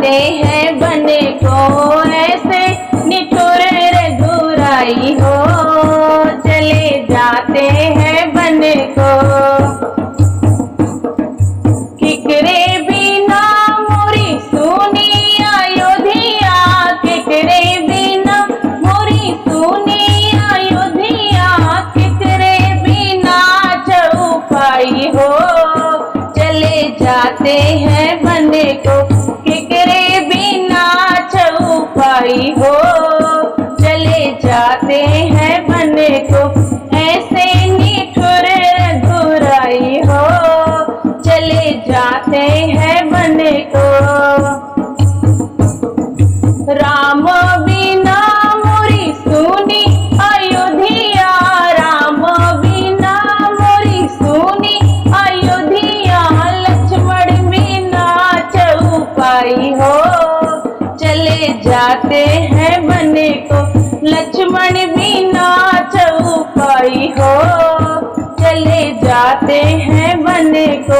जाते हैं बने को ऐसे निठुर रघुराई हो, चले जाते हैं बने को। किकरे बिना मोरी सुनी अयोध्या, किकरे बिना मोरी सुनी अयोध्या, किकरे बिना चौपाई हो, चले जाते हैं बने को। किकरे बिना चौपाई हो, चले जाते हैं बने को। ऐसे निठुर रघुराई हो, चले जाते हैं बने को। राम बिना मोरी सुनी अयोध्या, राम बिना मोरी सुनी अयोध्या, लक्ष्मण बिना चौपाई हो, चले जाते हैं बने को। लक्ष्मण बिना चौपाई हो, चले जाते हैं बने को।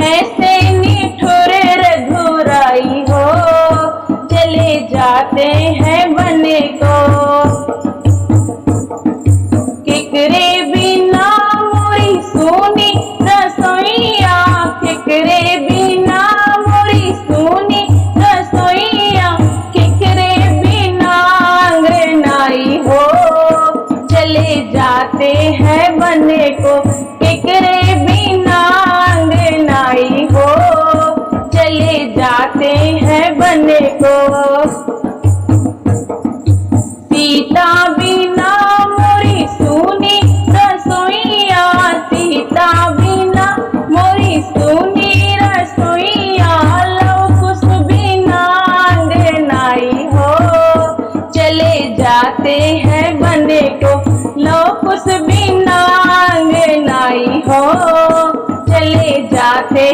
ऐसे निठुर रघुराई हो, चले जाते हैं बने को। किकरे बिना मोरी सुनी रसोइया, किकरे बिना मोरी सुनी रसोइया, किकरे बिना अंगनाई हो, चले जाते हैं बने को। किकरे बिना अंगनाई हो, चले जाते हैं बने को। सीता बिना मोरी सुनी रसोइया, सीता बिना मोरी सुनी रसोइया, लव कुश बिना अंगनाई हो, चले जाते हैं बने को। लव कुश बिना अंगनाई हो, चले जाते